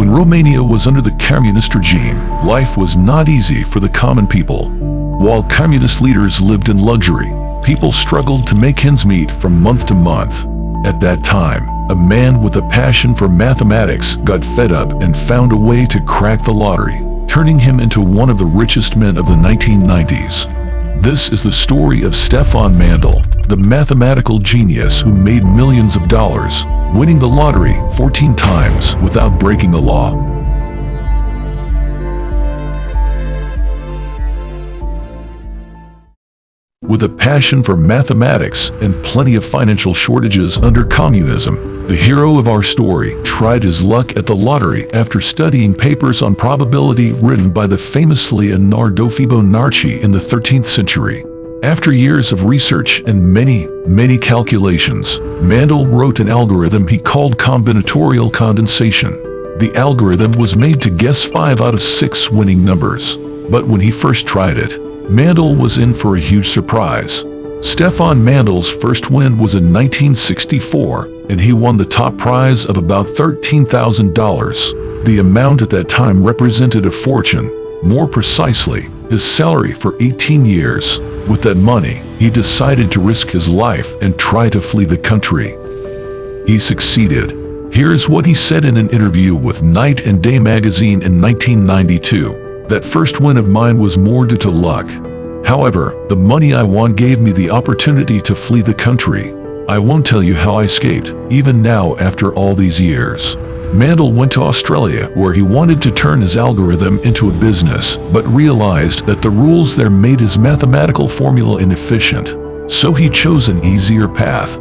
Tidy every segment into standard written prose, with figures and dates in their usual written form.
When Romania was under the communist regime, life was not easy for the common people. While communist leaders lived in luxury, people struggled to make ends meet from month to month. At that time, a man with a passion for mathematics got fed up and found a way to crack the lottery, turning him into one of the richest men of the 1990s. This is the story of Stefan Mandel, the mathematical genius who made millions of dollars, winning the lottery 14 times without breaking the law. With a passion for mathematics and plenty of financial shortages under communism, the hero of our story tried his luck at the lottery after studying papers on probability written by the famous Leonardo Fibonacci in the 13th century. After years of research and many calculations, Mandel wrote an algorithm he called combinatorial condensation. The algorithm was made to guess 5 out of 6 winning numbers. But when he first tried it, Mandel was in for a huge surprise. Stefan Mandel's first win was in 1964, and he won the top prize of about $13,000. The amount at that time represented a fortune. More precisely, his salary for 18 years. With that money, he decided to risk his life and try to flee the country. He succeeded. Here's what he said in an interview with Night and Day magazine in 1992. That first win of mine was more due to luck. However, the money I won gave me the opportunity to flee the country. I won't tell you how I escaped, even now after all these years. Mandel went to Australia where he wanted to turn his algorithm into a business, but realized that the rules there made his mathematical formula inefficient. So he chose an easier path.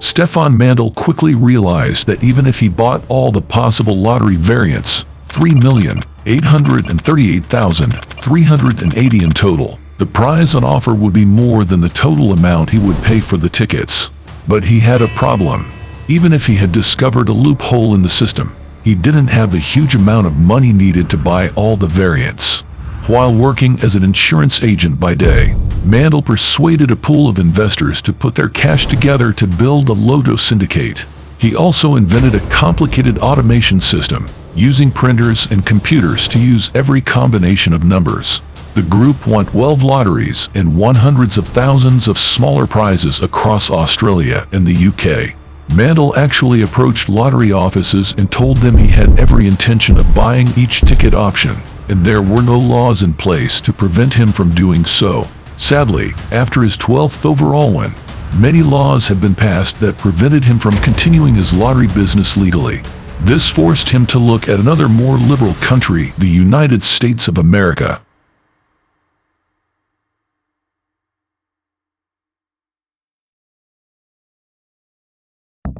Stefan Mandel quickly realized that even if he bought all the possible lottery variants, 3,838,380 in total, the prize on offer would be more than the total amount he would pay for the tickets. But he had a problem. Even if he had discovered a loophole in the system, he didn't have the huge amount of money needed to buy all the variants. While working as an insurance agent by day, Mandel persuaded a pool of investors to put their cash together to build a lotto syndicate. He also invented a complicated automation system, using printers and computers to use every combination of numbers. The group won 12 lotteries and won hundreds of thousands of smaller prizes across Australia and the UK. Mandel actually approached lottery offices and told them he had every intention of buying each ticket option, and there were no laws in place to prevent him from doing so. Sadly, after his 12th overall win, many laws have been passed that prevented him from continuing his lottery business legally. This forced him to look at another more liberal country, the United States of America.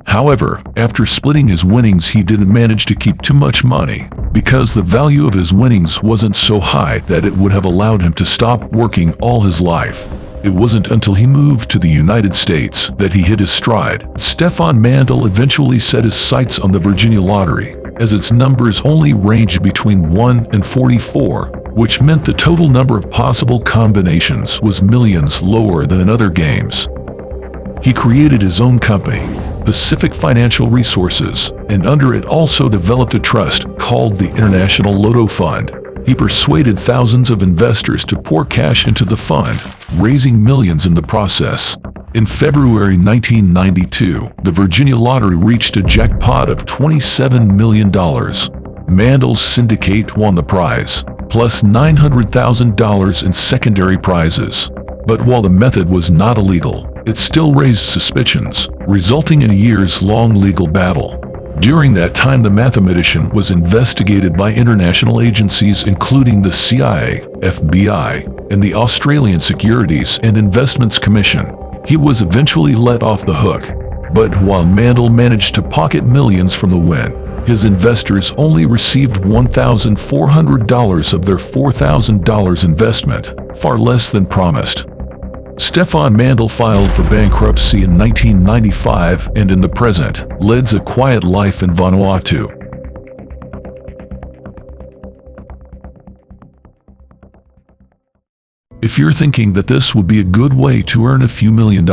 However, after splitting his winnings, he didn't manage to keep too much money, because the value of his winnings wasn't so high that it would have allowed him to stop working all his life. It wasn't until he moved to the United States that he hit his stride. Stefan Mandel eventually set his sights on the Virginia lottery, as its numbers only ranged between 1 and 44, which meant the total number of possible combinations was millions lower than in other games. He created his own company, Pacific Financial Resources, and under it also developed a trust called the International Lotto Fund. He persuaded thousands of investors to pour cash into the fund, raising millions in the process. In February 1992, the Virginia lottery reached a jackpot of $27 million. Mandel's syndicate won the prize, plus $900,000 in secondary prizes. But while the method was not illegal, it still raised suspicions, resulting in a years-long legal battle. During that time, the mathematician was investigated by international agencies including the CIA, FBI, and the Australian Securities and Investments Commission. He was eventually let off the hook. But while Mandel managed to pocket millions from the win, his investors only received $1,400 of their $4,000 investment, far less than promised. Stefan Mandel filed for bankruptcy in 1995 and in the present leads a quiet life in Vanuatu. If you're thinking that this would be a good way to earn a few $1 million,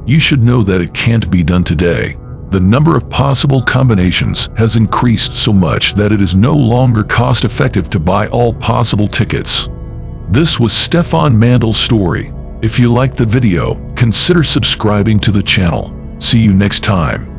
You should know that it can't be done today. The number of possible combinations has increased so much that it is no longer cost-effective to buy all possible tickets. This was Stefan Mandel's story. If you liked the video, consider subscribing to the channel. See you next time.